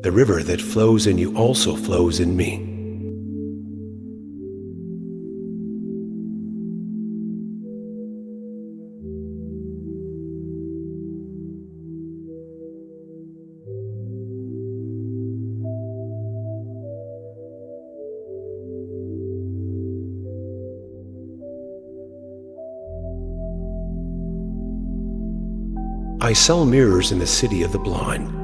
The river that flows in you also flows in me. I sell mirrors in the city of the blind.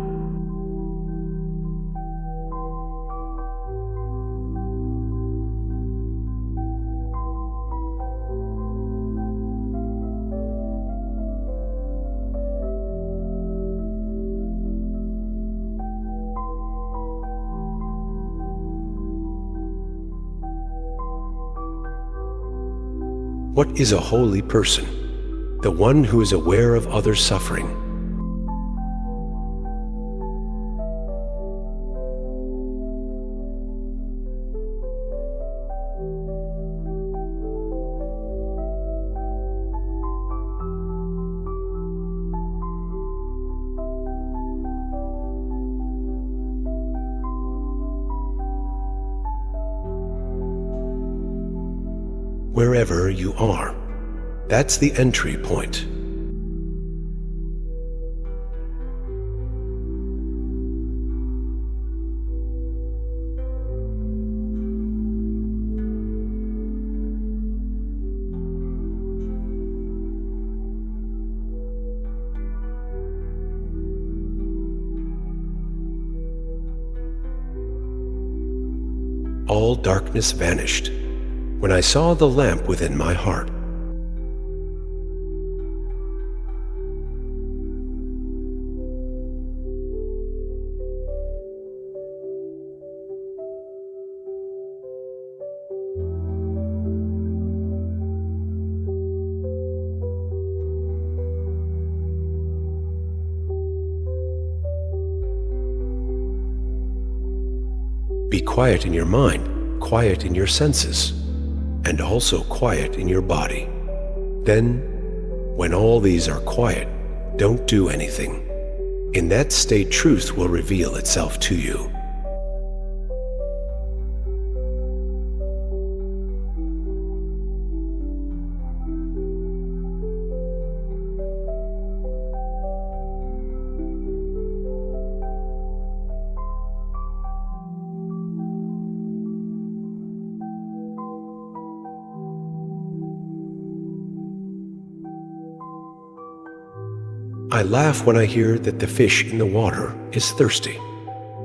What is a holy person? The one who is aware of others' suffering. Wherever you are, that's the entry point. All darkness vanished when I saw the lamp within my heart. Be quiet in your mind, quiet in your senses, and also quiet in your body. Then, when all these are quiet, don't do anything. In that state, truth will reveal itself to you. I laugh when I hear that the fish in the water is thirsty.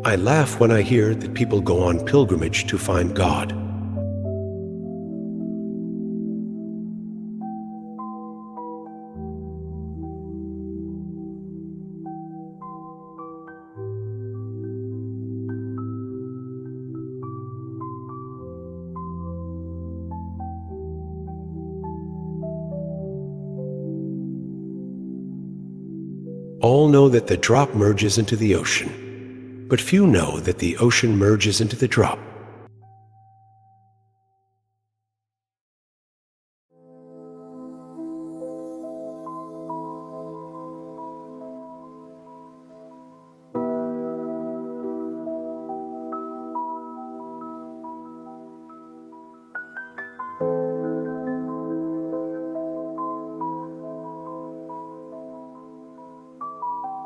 I laugh when I hear that people go on pilgrimage to find God. All know that the drop merges into the ocean, but few know that the ocean merges into the drop.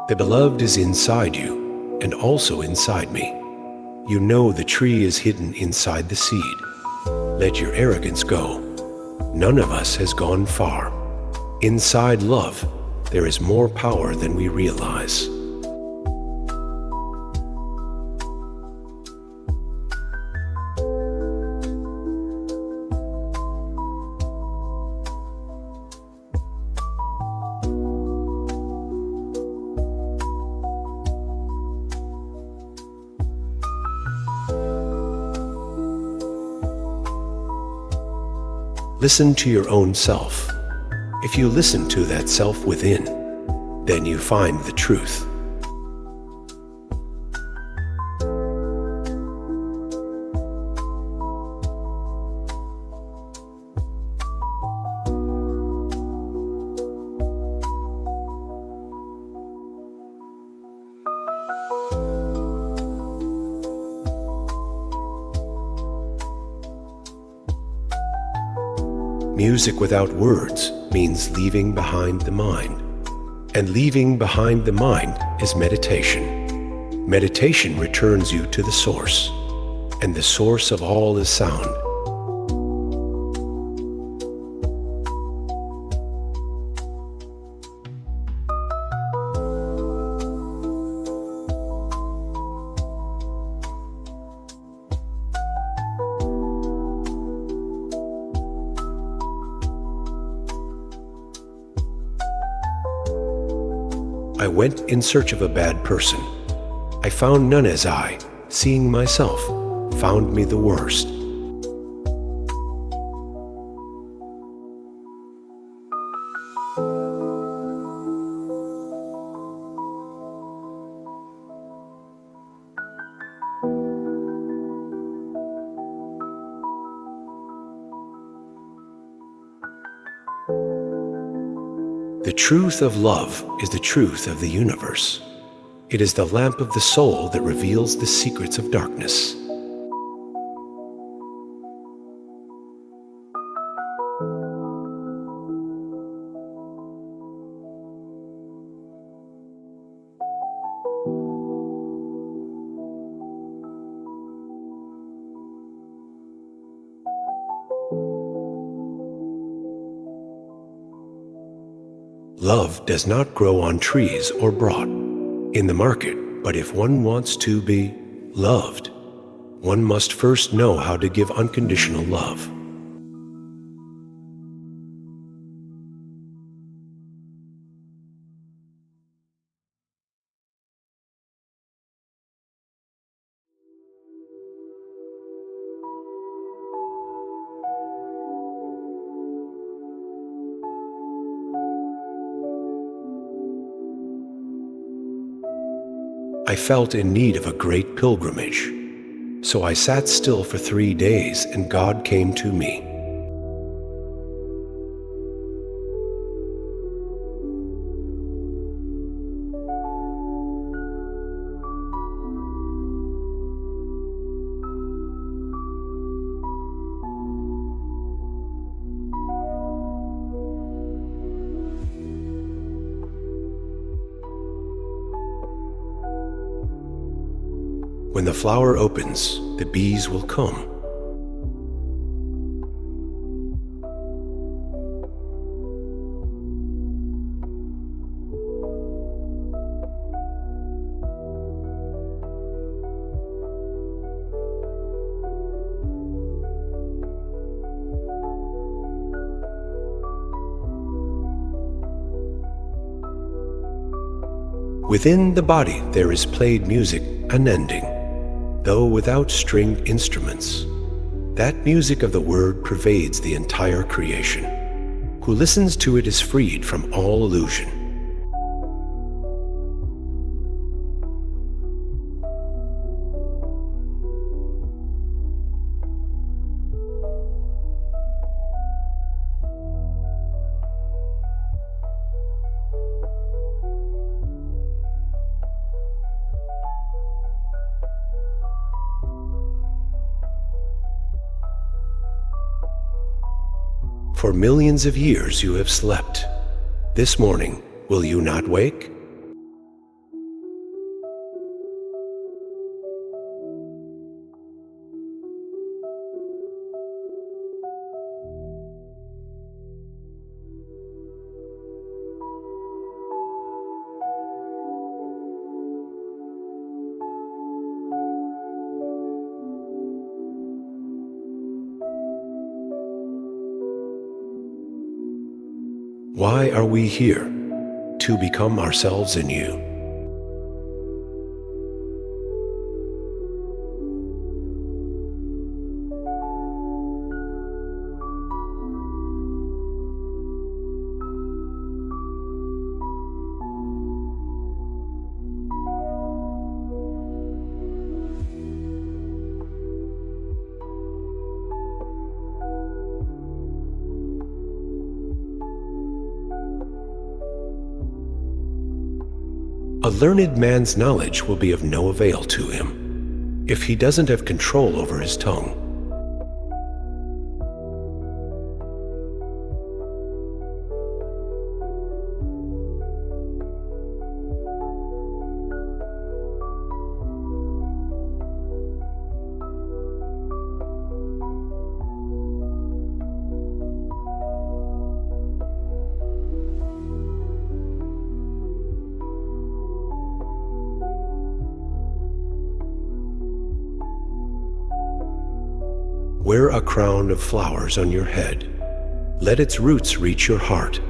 The beloved is inside you and also inside me. You know the tree is hidden inside the seed. Let your arrogance go. None of us has gone far. Inside love, there is more power than we realize. Listen to your own self. If you listen to that self within, then you find the truth. Music without words means leaving behind the mind. And leaving behind the mind is meditation. Meditation returns you to the source, and the source of all is sound. I went in search of a bad person. I found none as I, seeing myself, found me the worst. The truth of love is the truth of the universe. It is the lamp of the soul that reveals the secrets of darkness. Love does not grow on trees or brought in the market, but if one wants to be loved, one must first know how to give unconditional love. I felt in need of a great pilgrimage, so I sat still for 3 days and God came to me. When the flower opens, the bees will come. Within the body there is played music unending, though without stringed instruments. That music of the word pervades the entire creation. Who listens to it is freed from all illusion. For millions of years you have slept. This morning, will you not wake? Why are we here? To become ourselves in you. A learned man's knowledge will be of no avail to him if he doesn't have control over his tongue. Wear a crown of flowers on your head. Let its roots reach your heart.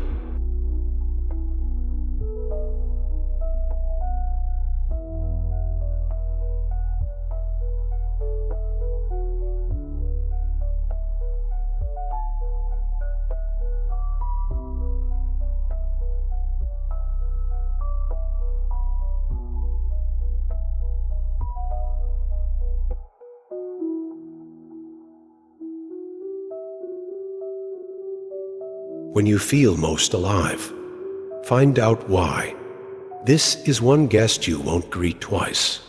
When you feel most alive, find out why. This is one guest you won't greet twice.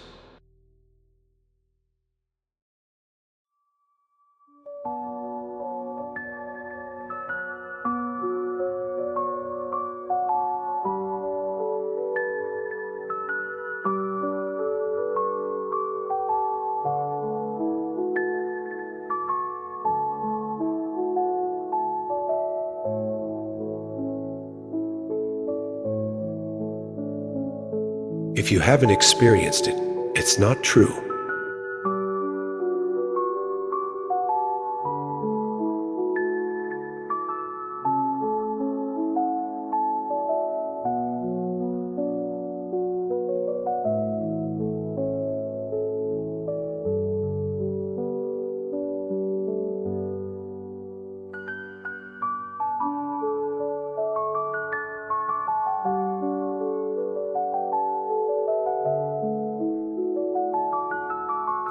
If you haven't experienced it, it's not true.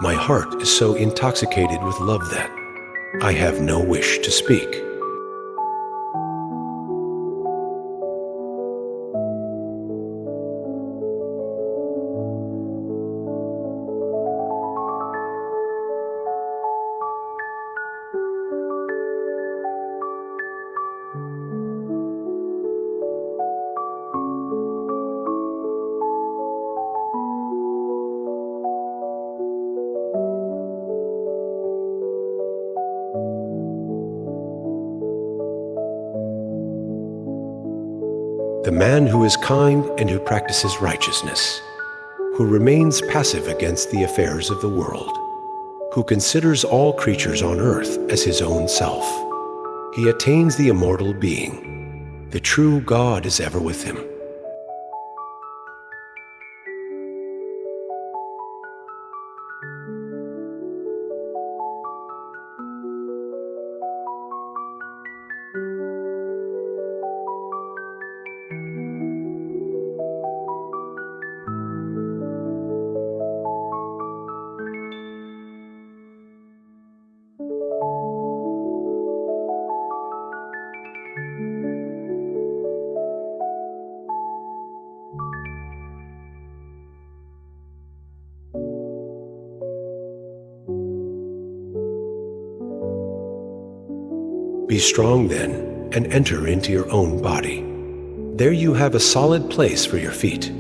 My heart is so intoxicated with love that I have no wish to speak. The man who is kind and who practices righteousness, who remains passive against the affairs of the world, who considers all creatures on earth as his own self, he attains the immortal being. The true God is ever with him. Be strong then, and enter into your own body. There you have a solid place for your feet.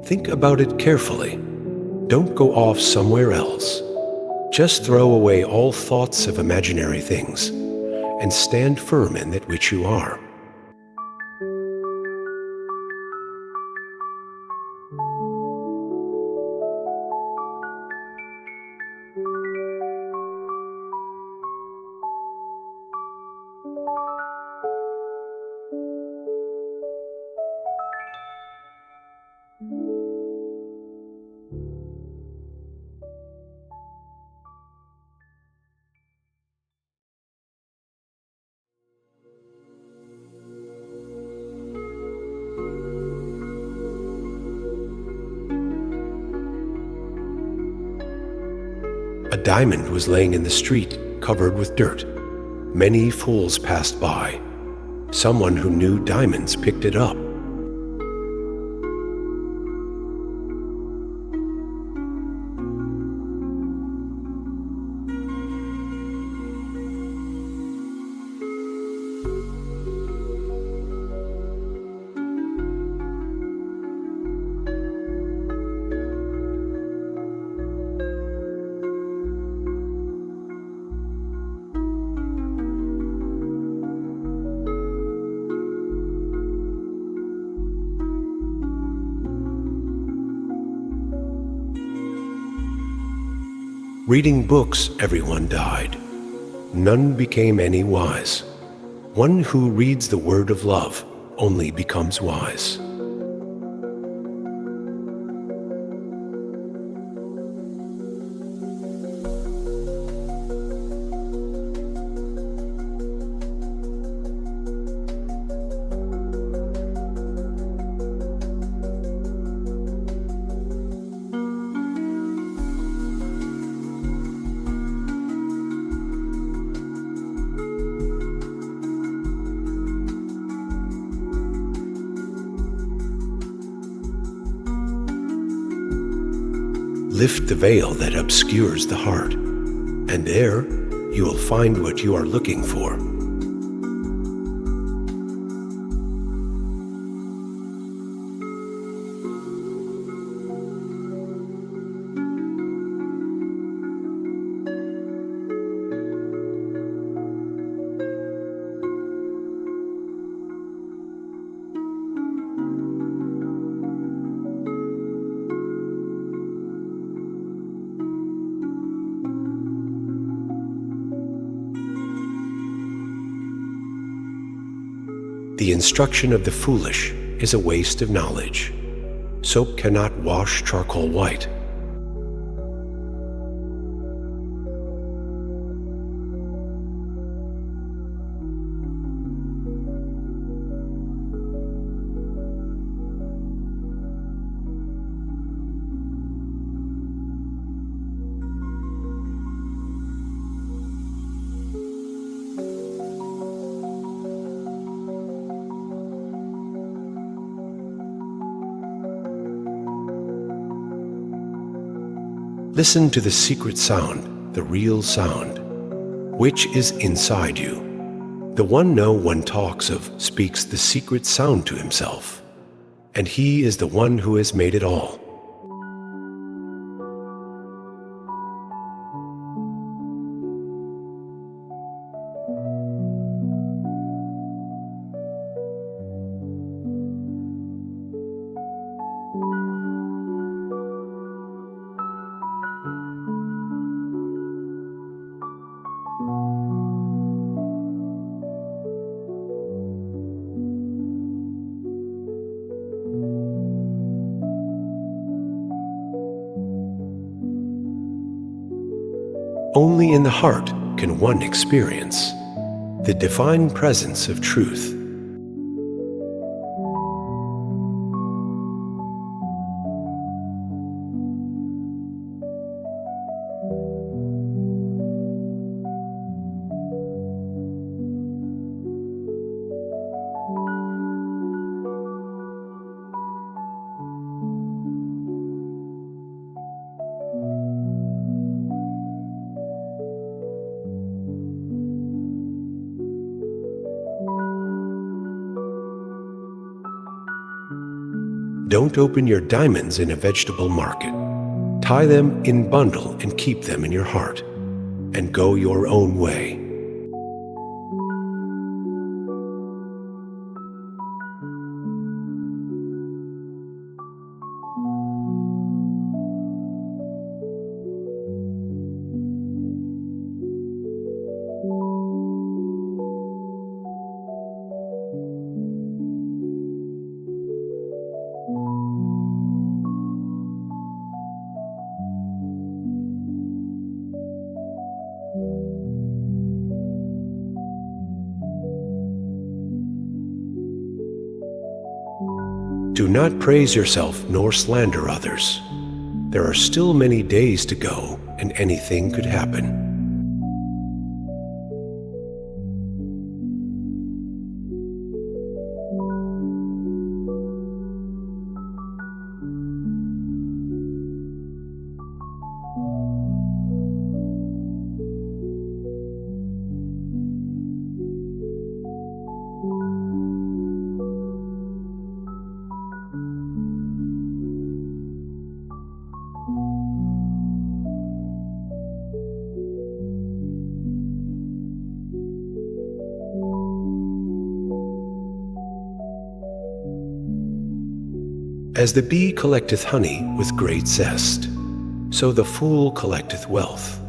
Think about it carefully. Don't go off somewhere else. Just throw away all thoughts of imaginary things, and stand firm in that which you are. A diamond was laying in the street, covered with dirt. Many fools passed by. Someone who knew diamonds picked it up. Reading books, everyone died. none became any wise. One who reads the word of love only becomes wise. Lift the veil that obscures the heart, and there you will find what you are looking for. The instruction of the foolish is a waste of knowledge. Soap cannot wash charcoal white. Listen to the secret sound, the real sound, which is inside you. The one no one talks of speaks the secret sound to himself, and he is the one who has made it all. Only in the heart can one experience the divine presence of truth. Don't open your diamonds in a vegetable market. Tie them in bundle and keep them in your heart, and go your own way. Do not praise yourself nor slander others. There are still many days to go, and anything could happen. As the bee collecteth honey with great zest, so the fool collecteth wealth.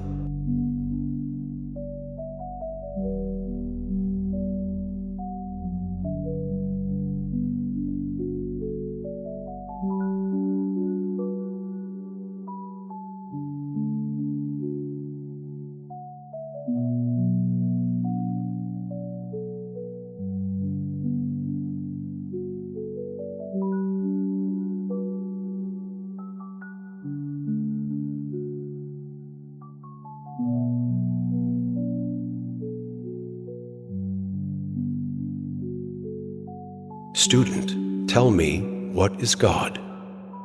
Student, tell me, what is God?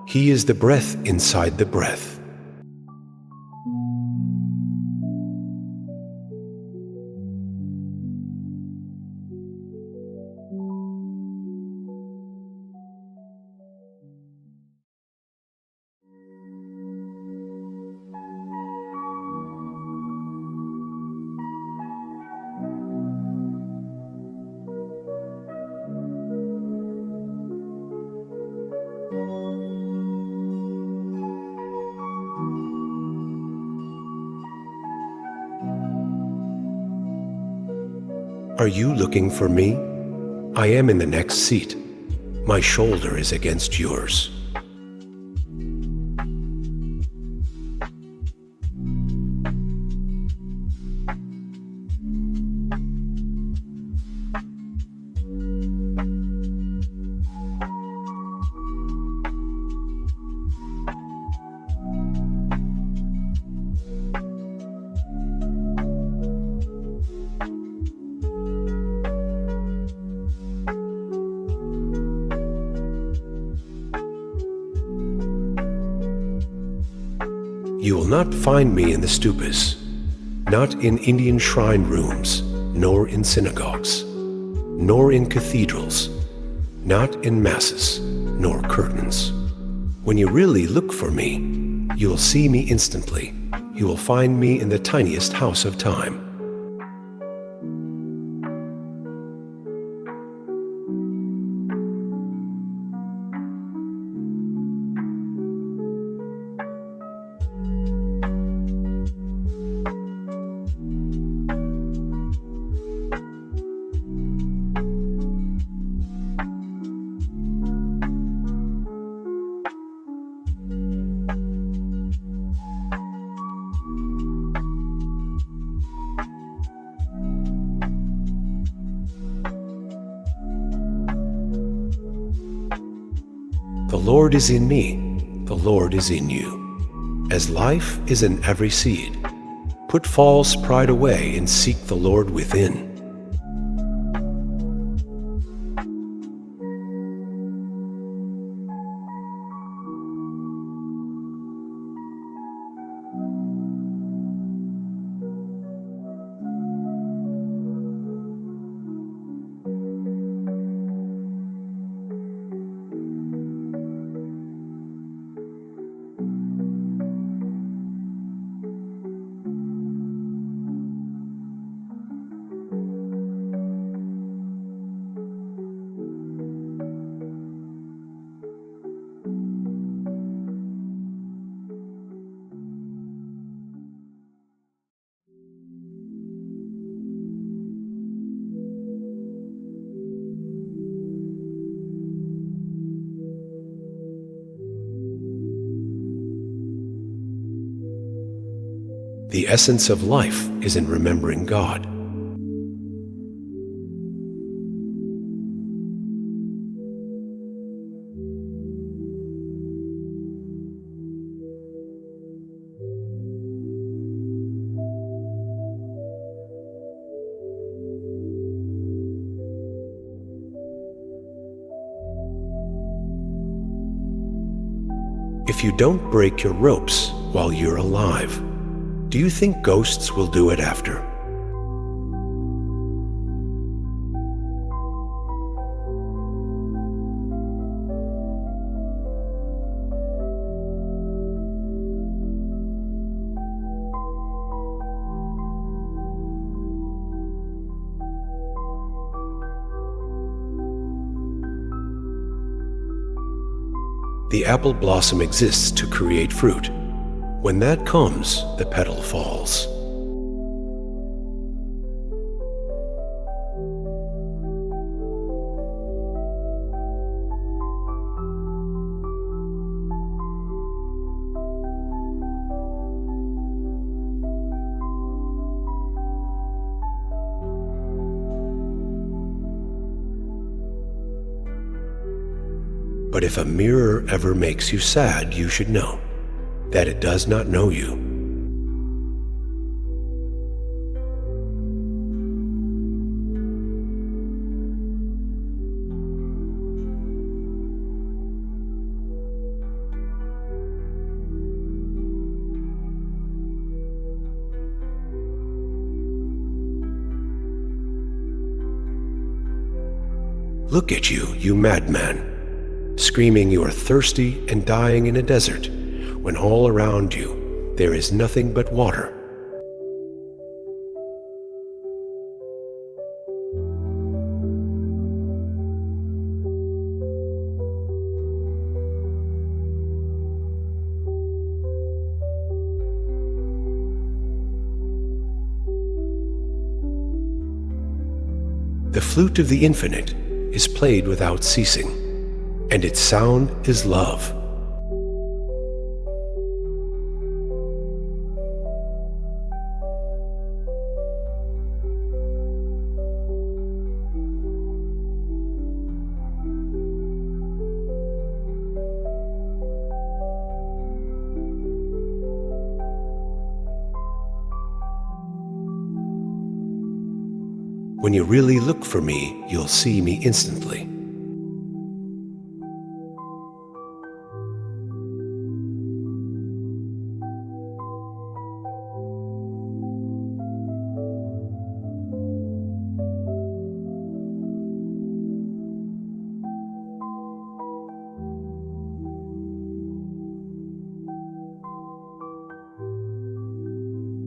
He is the breath inside the breath. Are you looking for me? I am in the next seat. My shoulder is against yours. You will not find me in the stupas, not in Indian shrine rooms, nor in synagogues, nor in cathedrals, not in masses, nor curtains. When you really look for me, you will see me instantly. You will find me in the tiniest house of time. The Lord is in me, the Lord is in you. As life is in every seed, put false pride away and seek the Lord within. The essence of life is in remembering God. If you don't break your ropes while you're alive, do you think ghosts will do it after? The apple blossom exists to create fruit. When that comes, the petal falls. But if a mirror ever makes you sad, you should know that it does not know you. Look at you, you madman, screaming you are thirsty and dying in a desert, when all around you there is nothing but water. The flute of the infinite is played without ceasing, and its sound is love. When you really look for me, you'll see me instantly.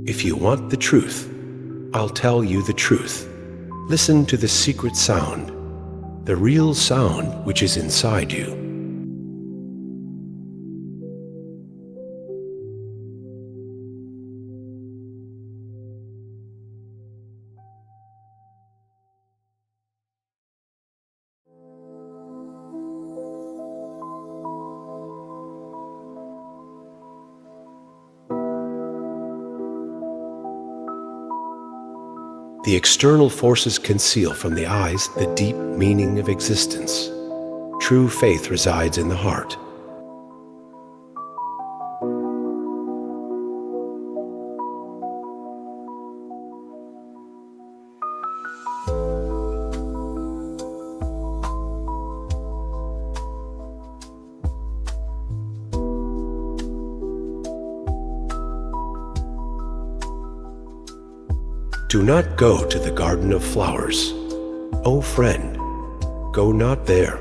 If you want the truth, I'll tell you the truth. Listen to the secret sound, the real sound which is inside you. The external forces conceal from the eyes the deep meaning of existence. True faith resides in the heart. Do not go to the garden of flowers. O friend, go not there.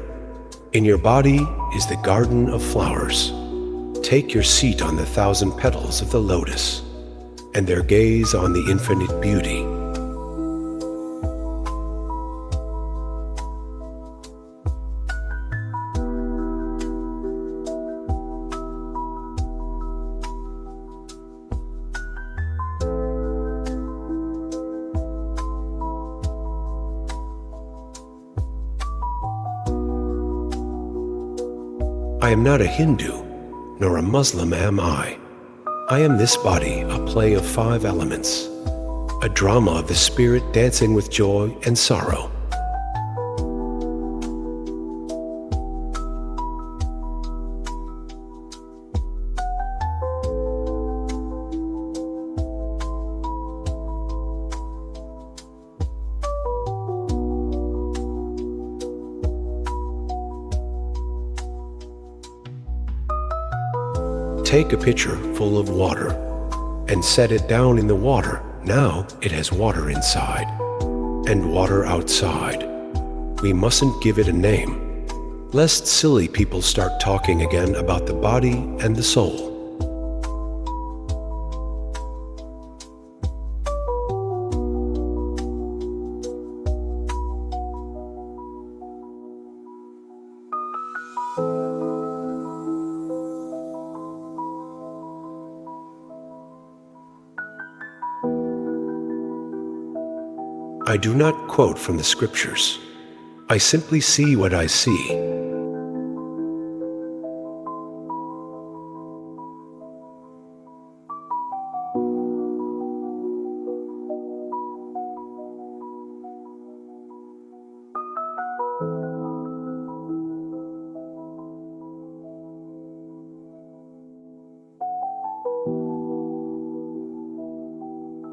In your body is the garden of flowers. Take your seat on the 1,000 petals of the lotus, and their gaze on the infinite beauty. I am not a Hindu, nor a Muslim am I. I am this body, a play of 5 elements, a drama of the spirit dancing with joy and sorrow. Take a pitcher full of water and set it down in the water. Now it has water inside and water outside. We mustn't give it a name, lest silly people start talking again about the body and the soul. I do not quote from the scriptures. I simply see what I see.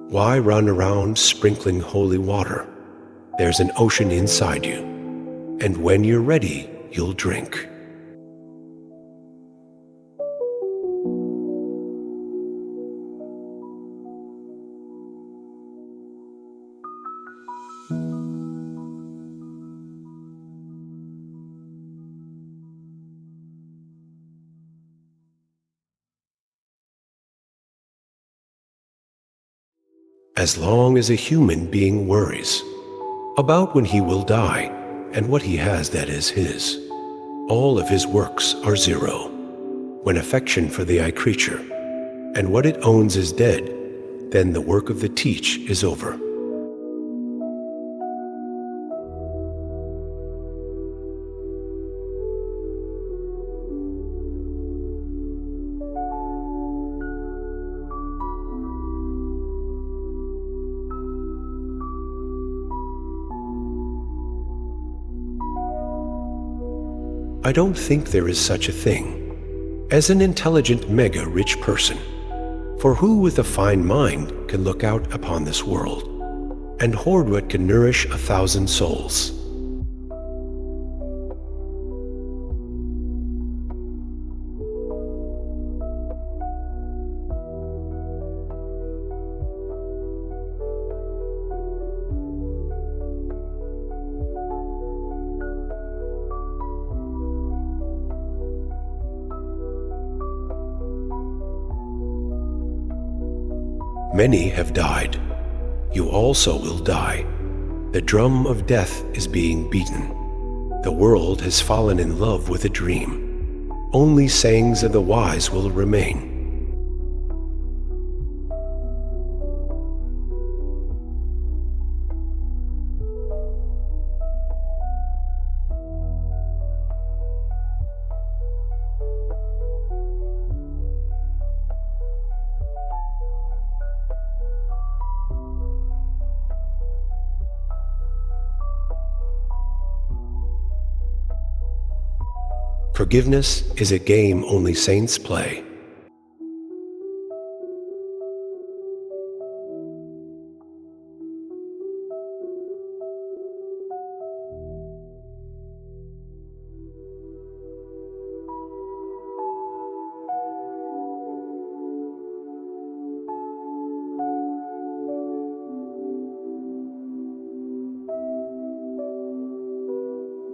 Why run around sprinkling holy water? There's an ocean inside you, and when you're ready, you'll drink. as long as a human being worries about when he will die and what he has that is his, all of his works are zero. When affection for the I creature and what it owns is dead, then the work of the teach is over. I don't think there is such a thing as an intelligent mega-rich person, for who with a fine mind can look out upon this world and hoard what can nourish 1,000 souls? Many have died. You also will die. The drum of death is being beaten. The world has fallen in love with a dream. Only sayings of the wise will remain. Forgiveness is a game only saints play.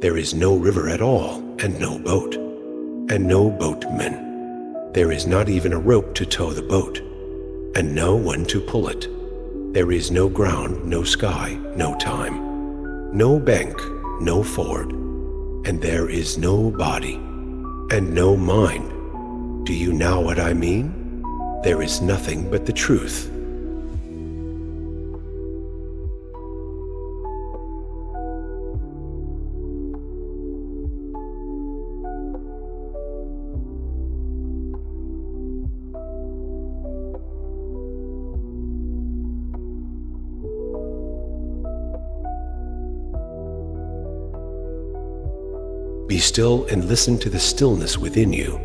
There is no river at all, and no boat, and no boatmen. There is not even a rope to tow the boat, and no one to pull it. There is no ground, no sky, no time, no bank, no ford, and there is no body, and no mind. Do you know what I mean? There is nothing but the truth. Be still and listen to the stillness within you.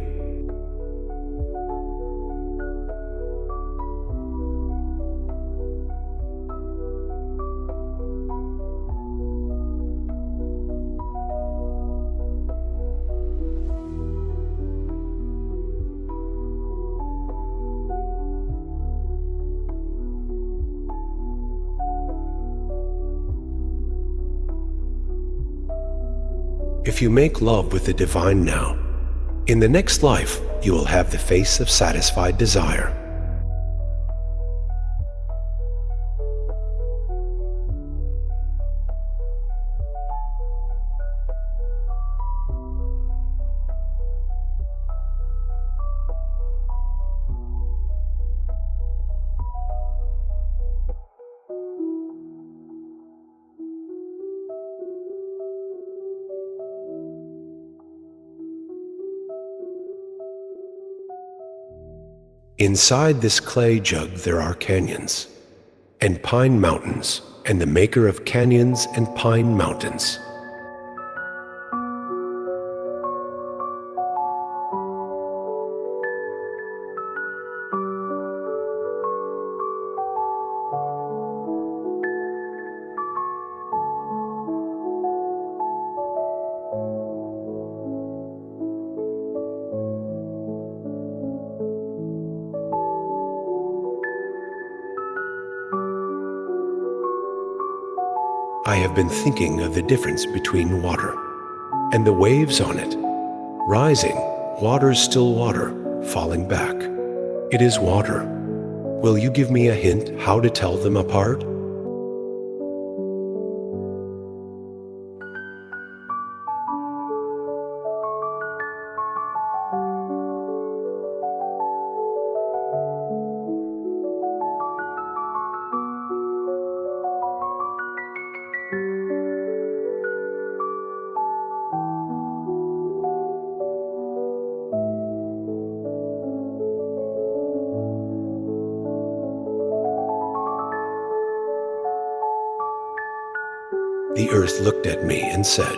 If you make love with the divine now, in the next life you will have the face of satisfied desire. Inside this clay jug there are canyons and pine mountains, and the maker of canyons and pine mountains. I have been thinking of the difference between water and the waves on it. Rising, water's still water, falling back. It is water. Will you give me a hint how to tell them apart? The earth looked at me and said,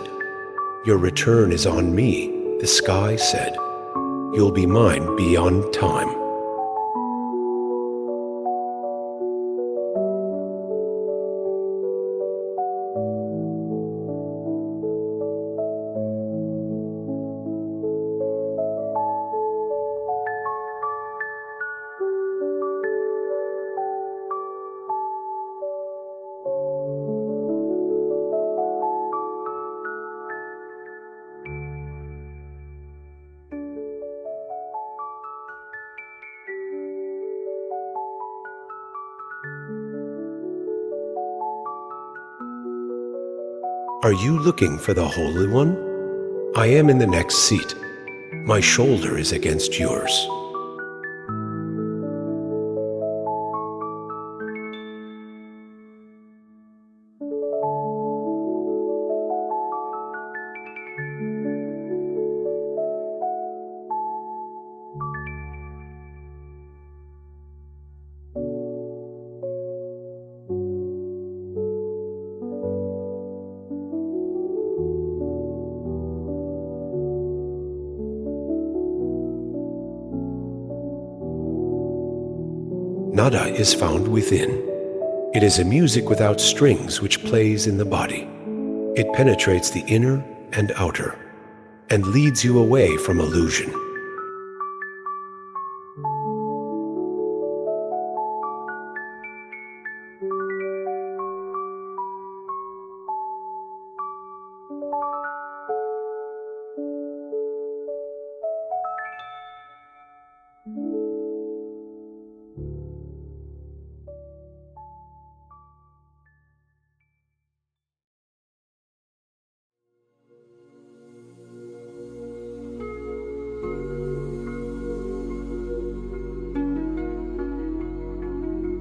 "Your return is on me." The sky said, "You'll be mine beyond time." Are you looking for the Holy One? I am in the next seat. My shoulder is against yours. Nada is found within. It is a music without strings which plays in the body. It penetrates the inner and outer, and leads you away from illusion.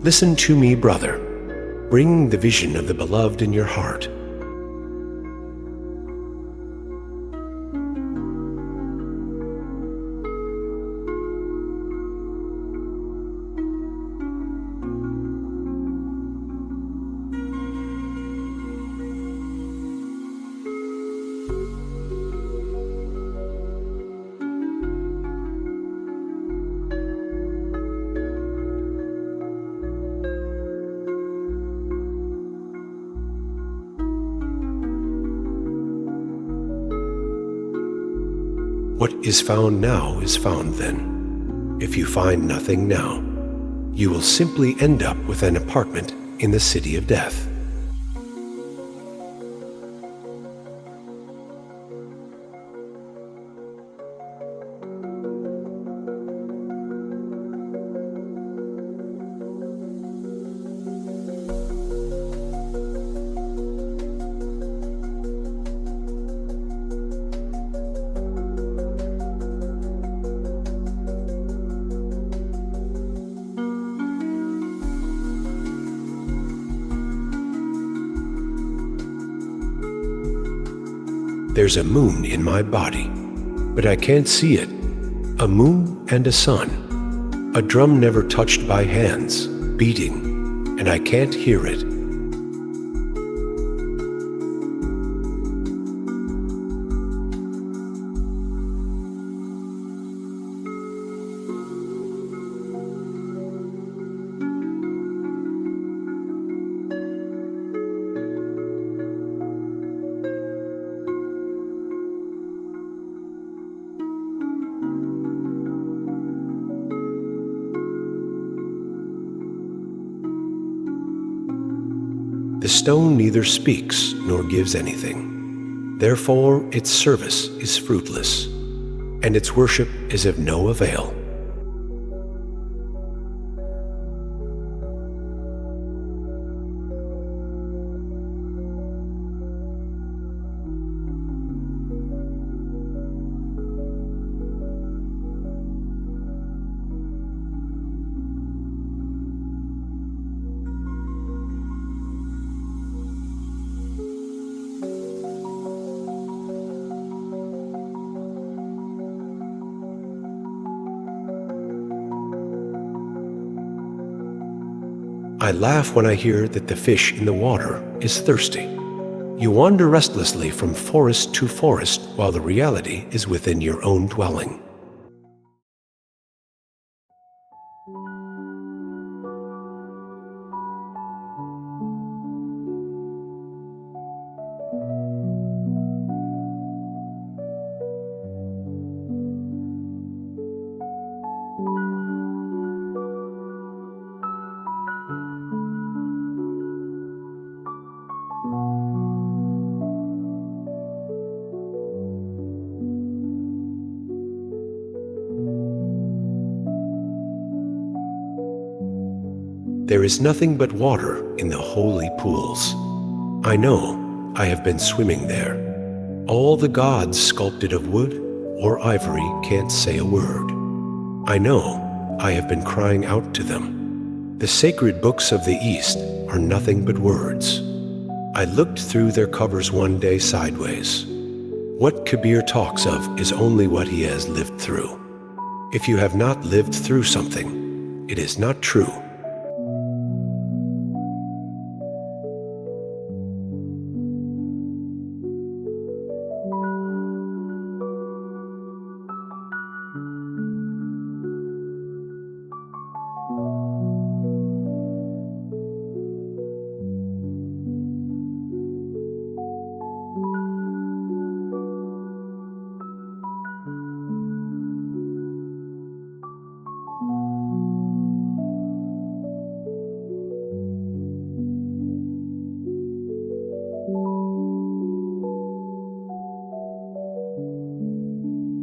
Listen to me, brother. Bring the vision of the beloved in your heart. What is found now is found then. If you find nothing now, you will simply end up with an apartment in the city of death. There's a moon in my body, but I can't see it. A moon and a sun. A drum never touched by hands, beating, and I can't hear it. The stone neither speaks nor gives anything. Therefore, its service is fruitless, and its worship is of no avail. I laugh when I hear that the fish in the water is thirsty. You wander restlessly from forest to forest while the reality is within your own dwelling. There is nothing but water in the holy pools. I know I have been swimming there. All the gods sculpted of wood or ivory can't say a word. I know I have been crying out to them. The sacred books of the East are nothing but words. I looked through their covers one day sideways. What Kabir talks of is only what he has lived through. If you have not lived through something, it is not true.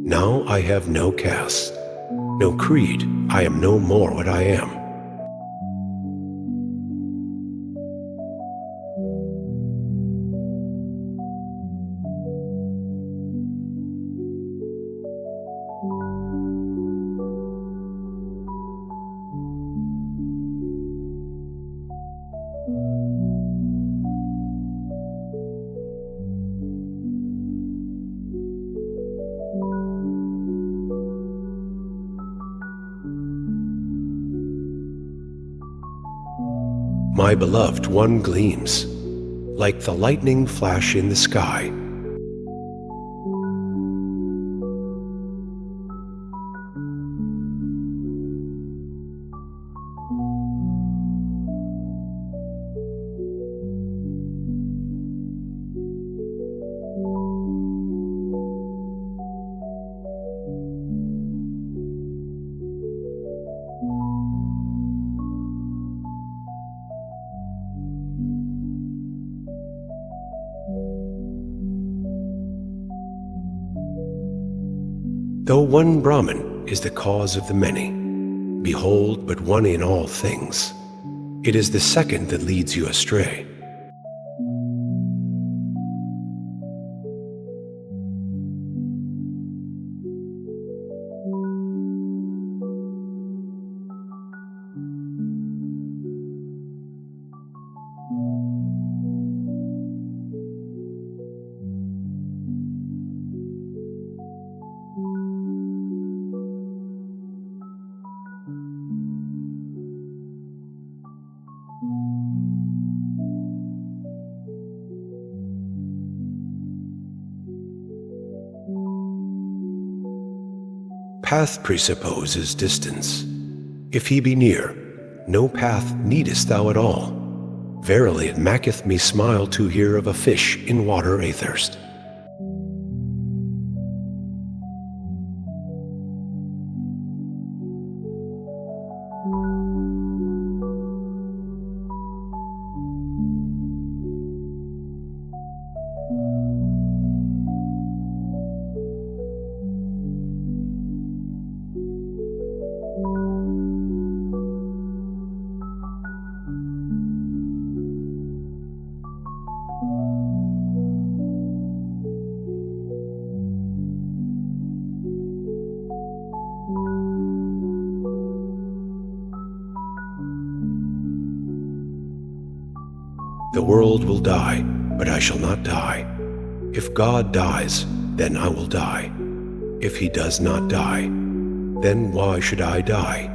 Now I have no caste, no creed. I am no more what I am. My beloved one gleams, like the lightning flash in the sky. Though one Brahman is the cause of the many, behold but one in all things. It is the second that leads you astray. Path presupposes distance. If he be near, no path needest thou at all. Verily it maketh me smile to hear of a fish in water athirst. The world will die, but I shall not die. If God dies, then I will die. If he does not die, then why should I die?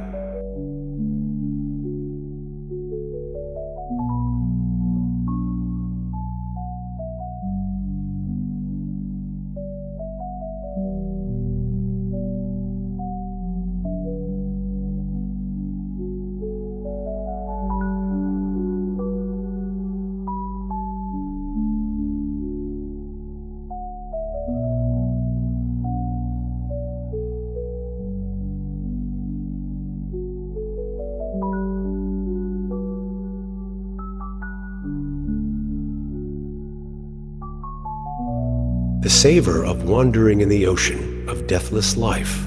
The savor of wandering in the ocean of deathless life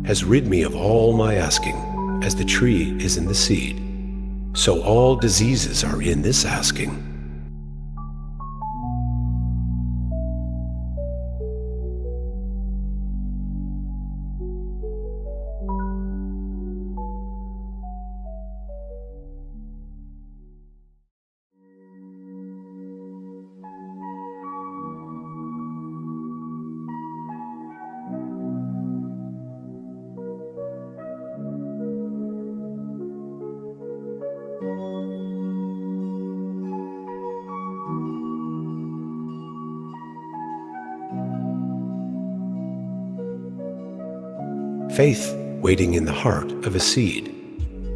has rid me of all my asking, as the tree is in the seed. So all diseases are in this asking. Faith, waiting in the heart of a seed,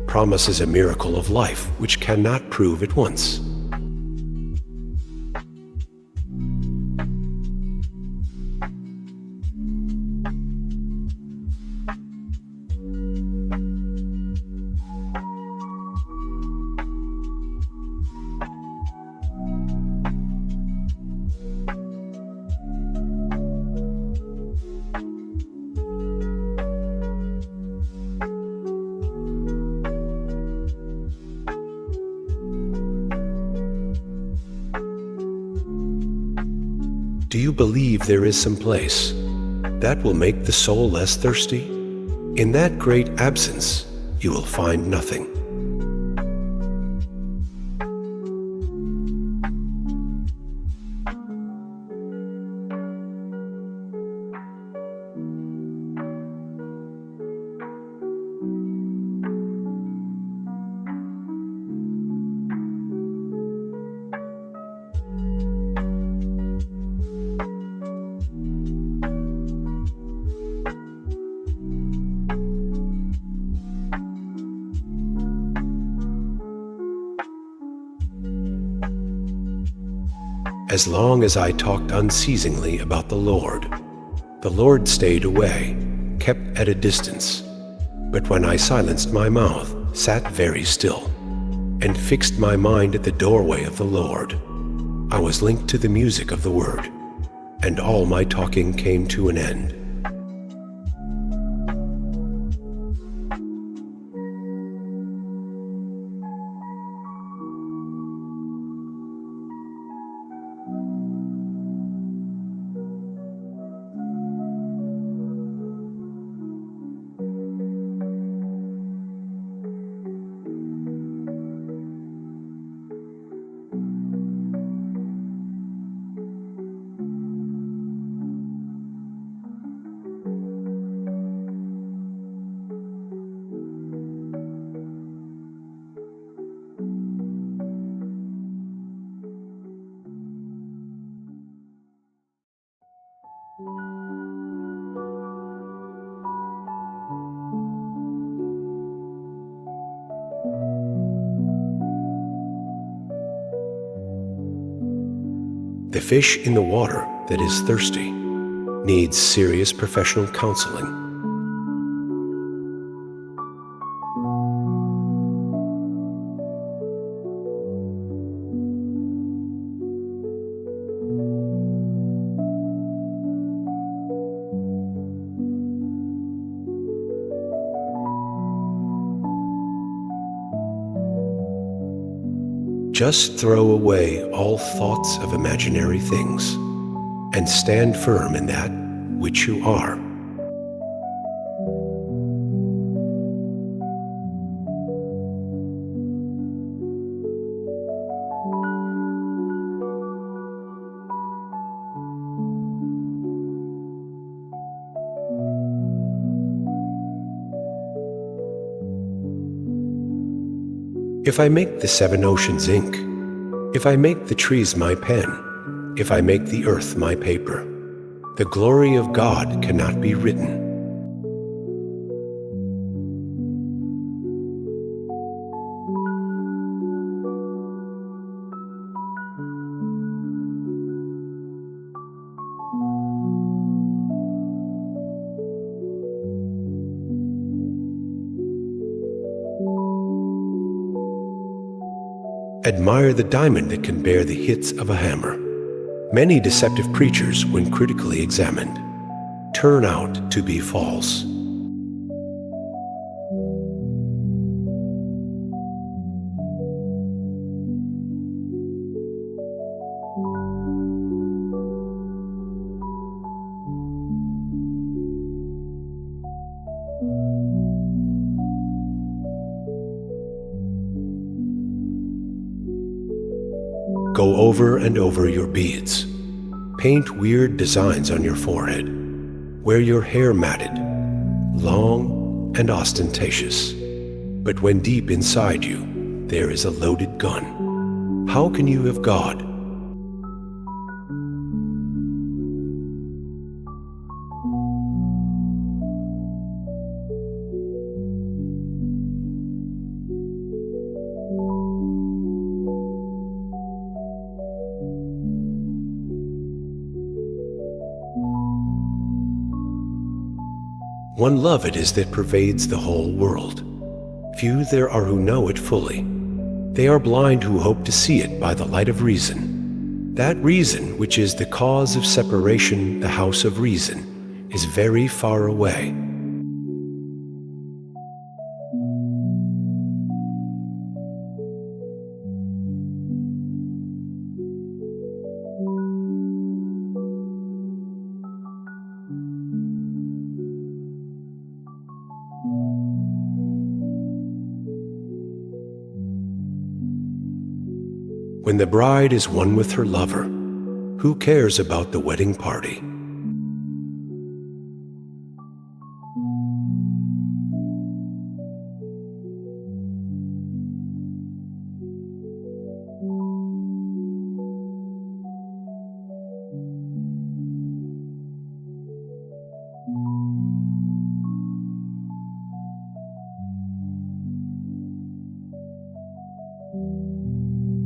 promises a miracle of life which cannot prove at once. Do you believe there is some place that will make the soul less thirsty? In that great absence, you will find nothing. As long as I talked unceasingly about the Lord stayed away, kept at a distance. But when I silenced my mouth, sat very still, and fixed my mind at the doorway of the Lord, I was linked to the music of the word, and all my talking came to an end. The fish in the water that is thirsty needs serious professional counseling. Just throw away all thoughts of imaginary things and stand firm in that which you are. If I make the seven oceans ink, if I make the trees my pen, if I make the earth my paper, the glory of God cannot be written. Admire the diamond that can bear the hits of a hammer. Many deceptive preachers, when critically examined, turn out to be false. Go over and over your beads. Paint weird designs on your forehead. Wear your hair matted, long and ostentatious. But when deep inside you, there is a loaded gun. How can you have God? One love it is that pervades the whole world. Few there are who know it fully. They are blind who hope to see it by the light of reason. That reason, which is the cause of separation, the house of reason, is very far away. When the bride is one with her lover, who cares about the wedding party?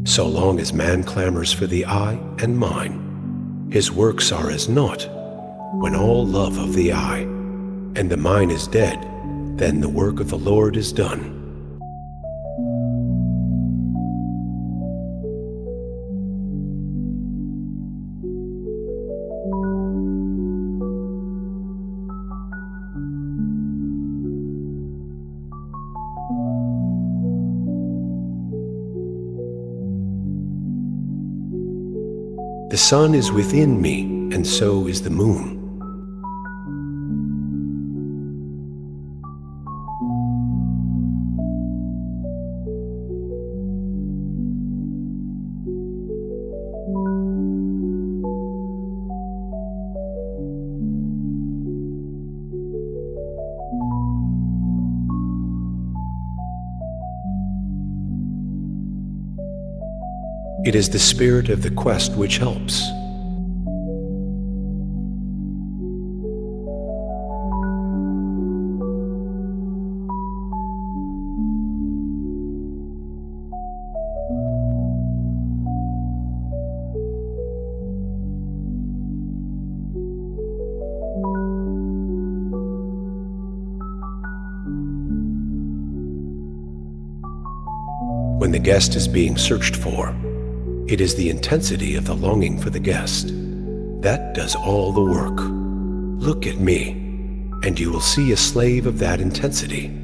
So long as man clamors for the I and mine, his works are as naught. When all love of the I and the mine is dead, then the work of the Lord is done. The sun is within me, and so is the moon. It is the spirit of the quest which helps. When the guest is being searched for, it is the intensity of the longing for the guest that does all the work. Look at me, and you will see a slave of that intensity.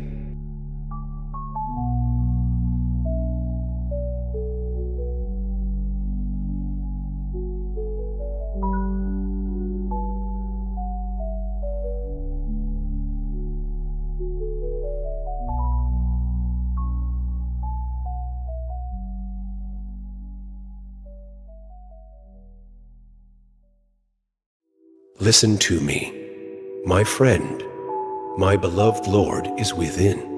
Listen to me, my friend, my beloved Lord is within.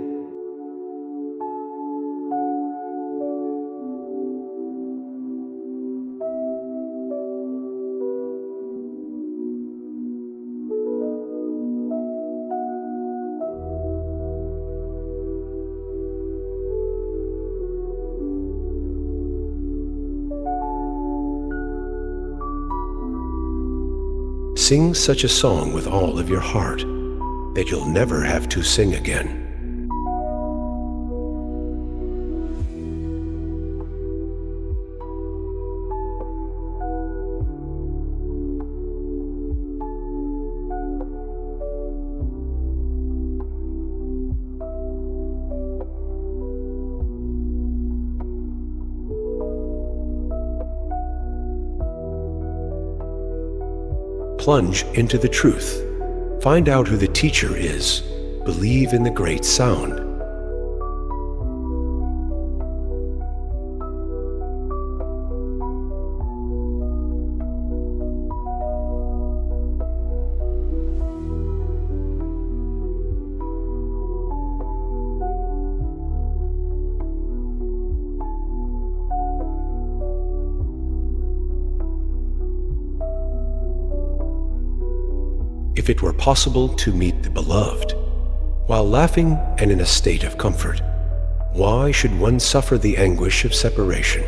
Sing such a song with all of your heart that you'll never have to sing again. Plunge into the truth. Find out who the teacher is. Believe in the great sound. If it were possible to meet the beloved, while laughing and in a state of comfort, why should one suffer the anguish of separation?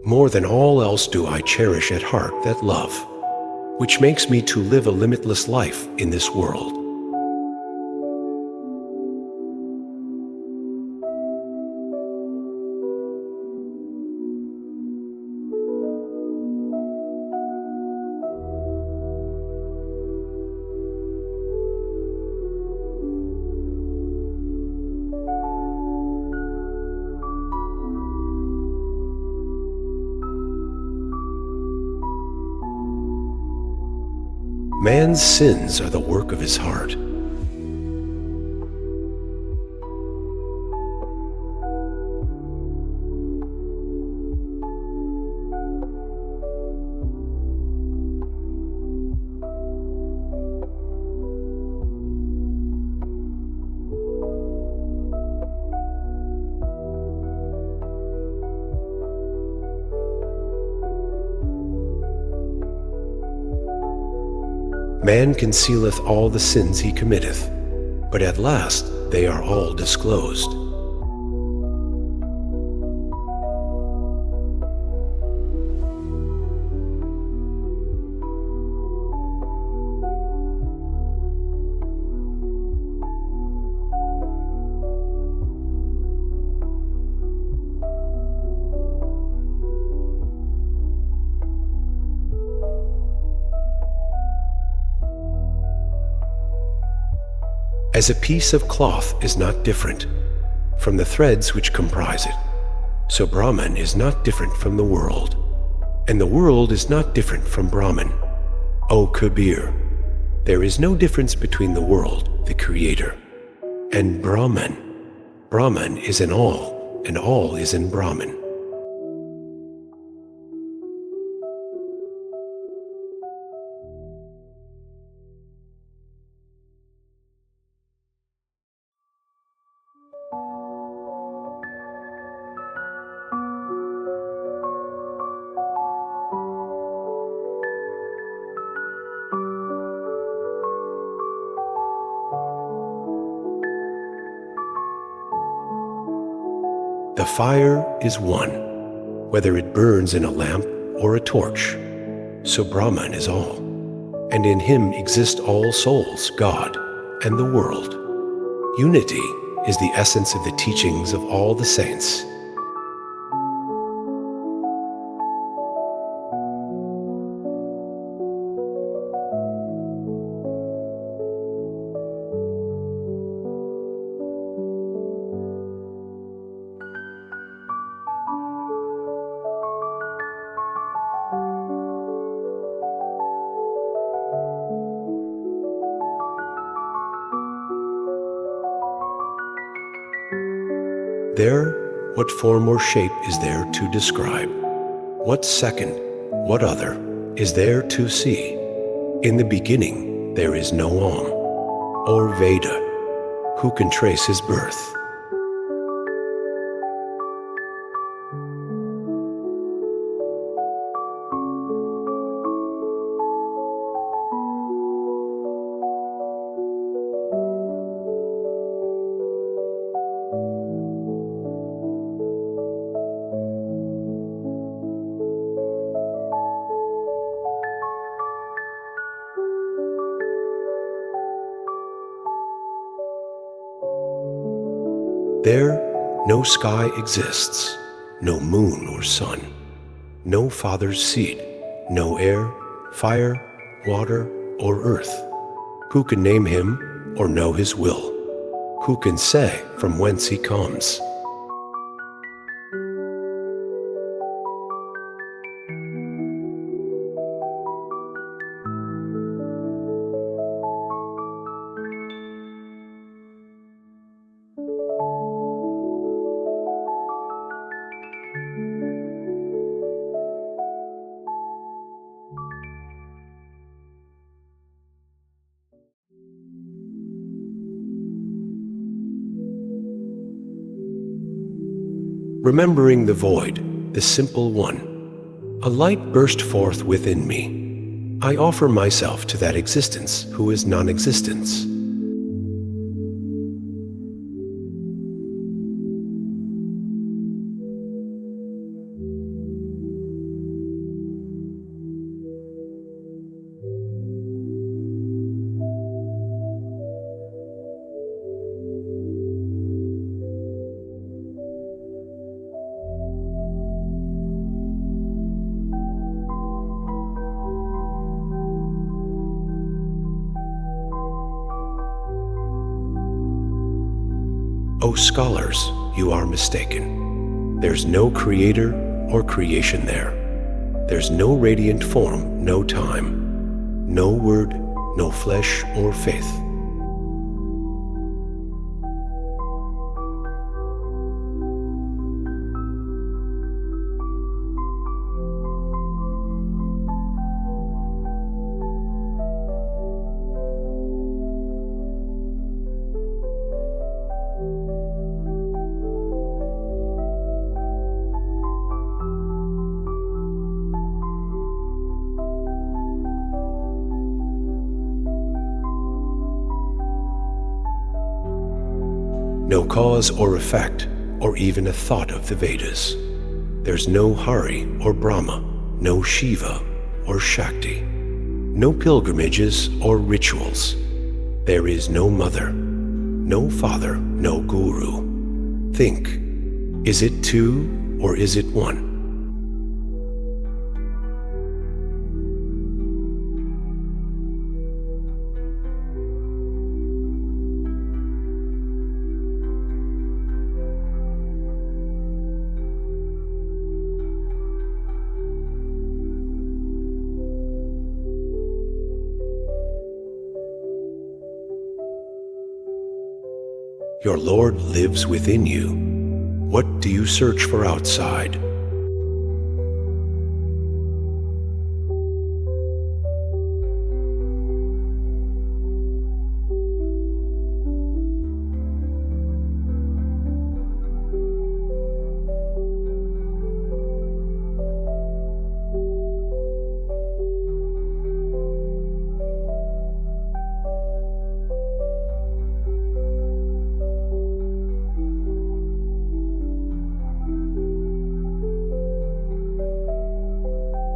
More than all else do I cherish at heart that love, which makes me to live a limitless life in this world. Man's sins are the work of his heart. Man concealeth all the sins he committeth, but at last they are all disclosed. As a piece of cloth is not different from the threads which comprise it, so Brahman is not different from the world, and the world is not different from Brahman. O Kabir, there is no difference between the world, the Creator, and Brahman. Brahman is in all, and all is in Brahman. The fire is one, whether it burns in a lamp or a torch. So Brahman is all, and in him exist all souls, God, and the world. Unity is the essence of the teachings of all the saints. There, what form or shape is there to describe? What second, what other, is there to see? In the beginning, there is no Om, or Veda. Who can trace his birth? There, no sky exists, no moon or sun, no father's seed, no air, fire, water, or earth. Who can name him or know his will? Who can say from whence he comes? Remembering the void, the simple one, a light burst forth within me. I offer myself to that existence who is non-existence. O scholars, you are mistaken. There's no creator or creation there. There's no radiant form, no time, no word, no flesh or faith. No cause or effect, or even a thought of the Vedas. There's no Hari or Brahma, no Shiva or Shakti, no pilgrimages or rituals. There is no mother, no father, no guru. Think, is it two or is it one? Your Lord lives within you. What do you search for outside?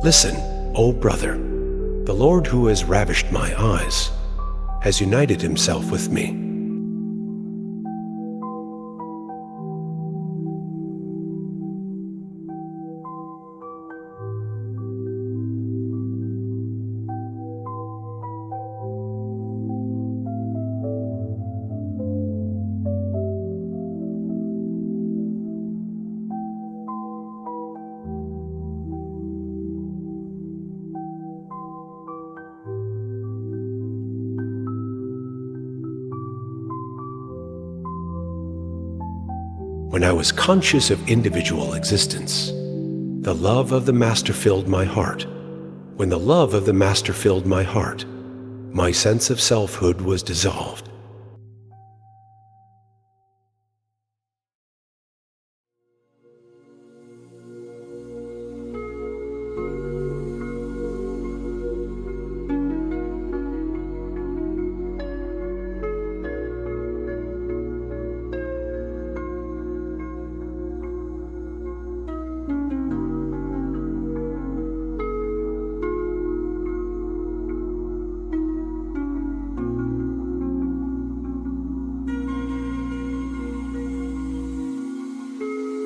Listen, O brother, the Lord who has ravished my eyes has united himself with me. When I was conscious of individual existence, the love of the Master filled my heart. When the love of the Master filled my heart, my sense of selfhood was dissolved.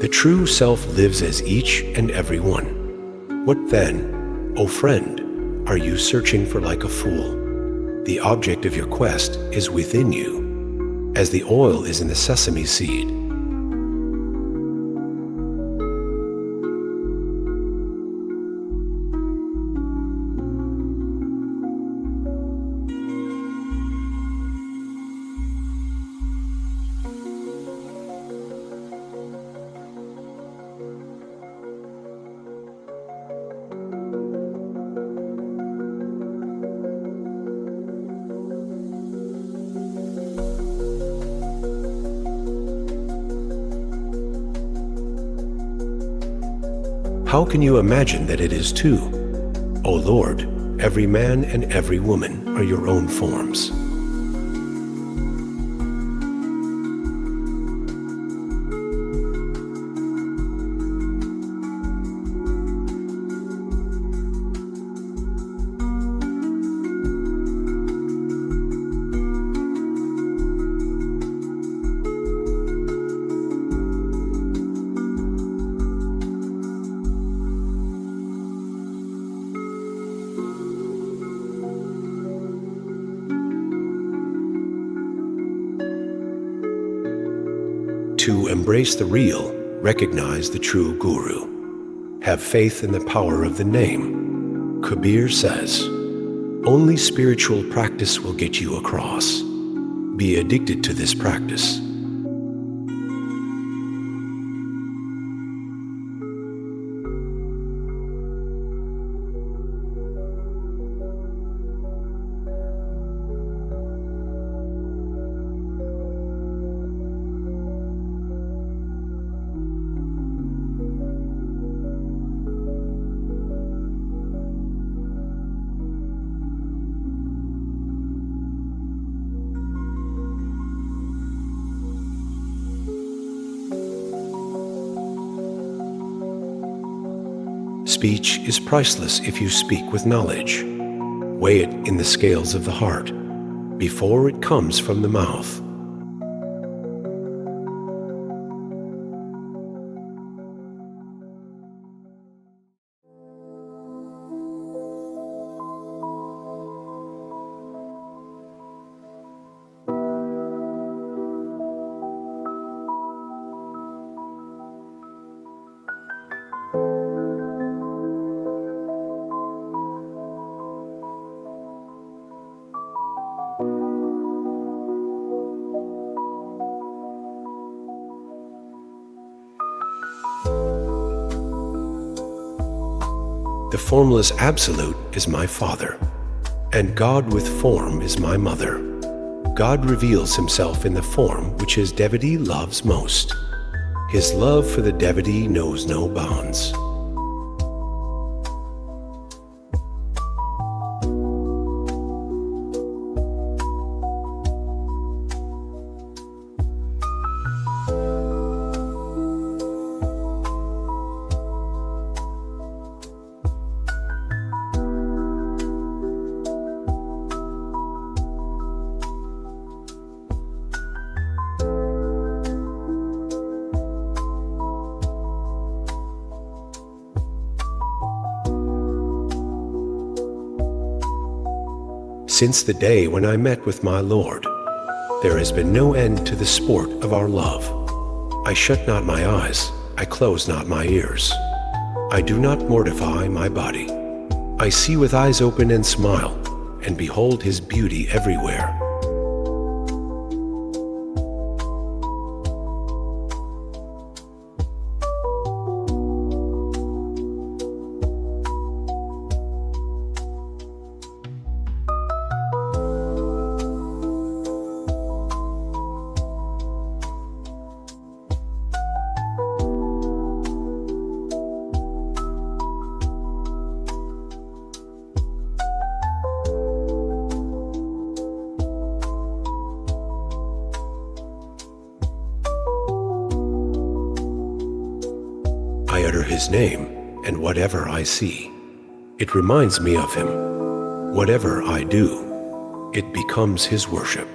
The true self lives as each and every one. What then, O friend, are you searching for like a fool? The object of your quest is within you, as the oil is in the sesame seed. How can you imagine that it is two? O Lord, every man and every woman are your own forms. To embrace the real, recognize the true Guru. Have faith in the power of the name. Kabir says, only spiritual practice will get you across. Be addicted to this practice. Speech is priceless if you speak with knowledge. Weigh it in the scales of the heart before it comes from the mouth. The formless Absolute is my Father, and God with form is my mother. God reveals himself in the form which his devotee loves most. His love for the devotee knows no bounds. Since the day when I met with my Lord, there has been no end to the sport of our love. I shut not my eyes, I close not my ears. I do not mortify my body. I see with eyes open and smile, and behold his beauty everywhere. I utter his name, and whatever I see, it reminds me of him. Whatever I do, it becomes his worship.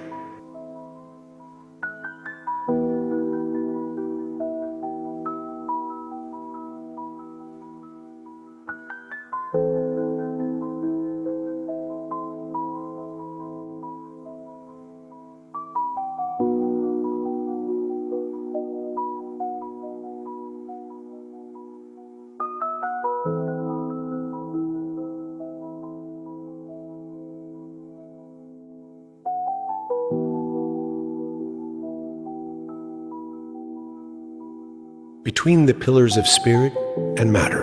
Between the pillars of spirit and matter,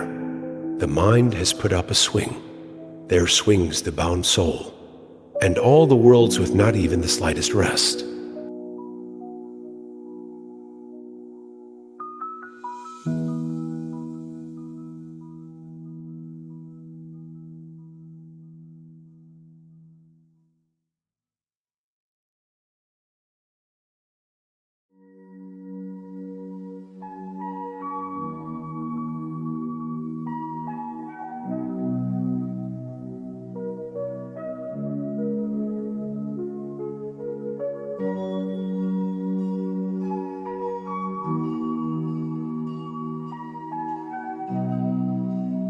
the mind has put up a swing. There swings the bound soul, and all the worlds with not even the slightest rest.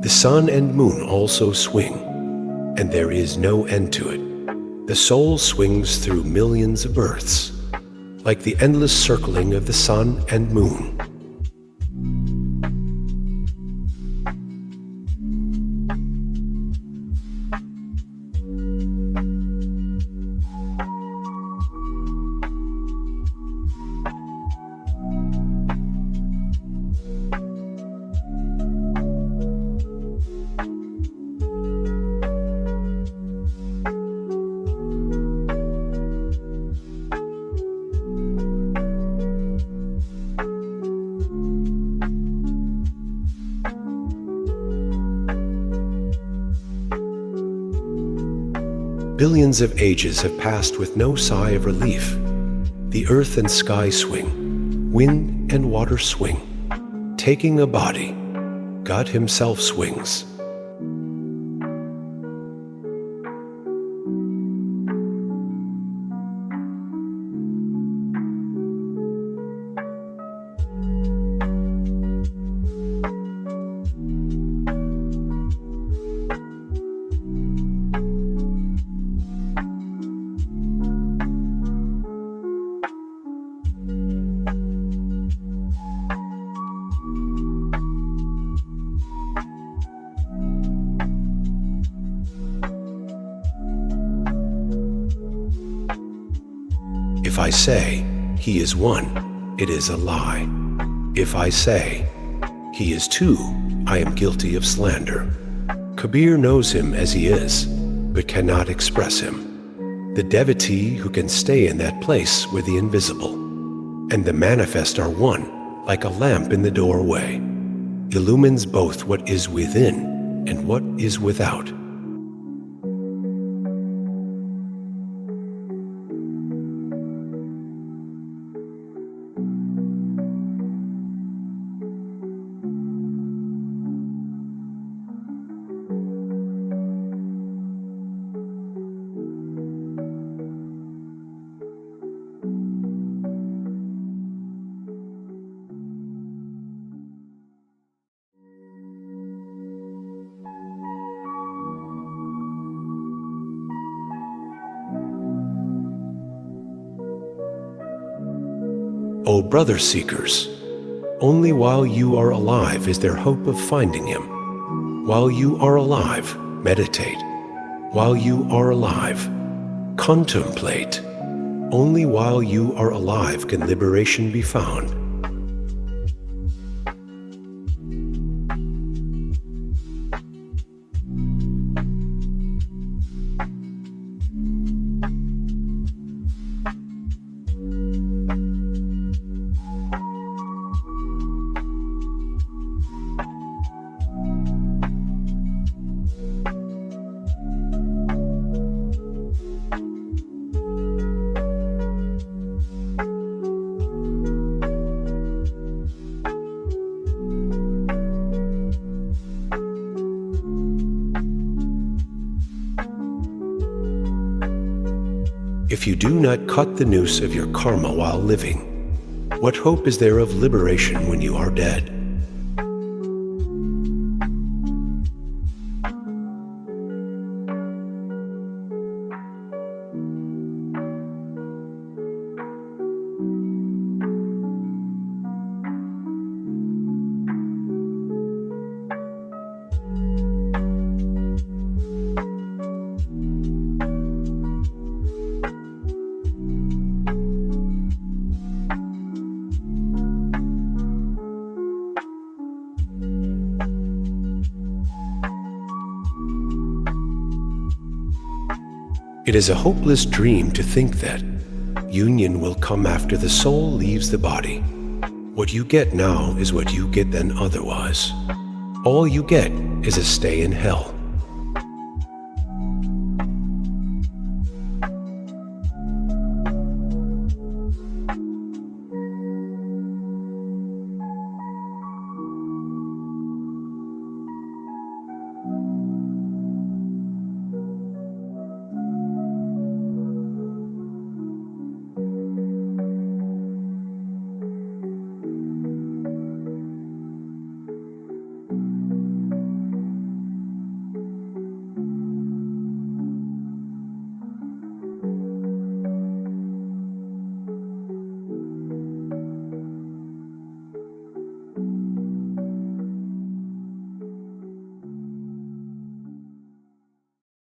The sun and moon also swing, and there is no end to it. The soul swings through millions of births, like the endless circling of the sun and moon. Billions of ages have passed with no sigh of relief. The earth and sky swing, wind and water swing. Taking a body, God Himself swings. If I say He is one, it is a lie. If I say He is two, I am guilty of slander. Kabir knows Him as He is, but cannot express Him. The devotee who can stay in that place where the invisible and the manifest are one, like a lamp in the doorway, illumines both what is within and what is without. O brother seekers, only while you are alive is there hope of finding Him. While you are alive, meditate. While you are alive, contemplate. Only while you are alive can liberation be found. If you do not cut the noose of your karma while living, what hope is there of liberation when you are dead? It is a hopeless dream to think that union will come after the soul leaves the body. What you get now is what you get then otherwise. All you get is a stay in hell.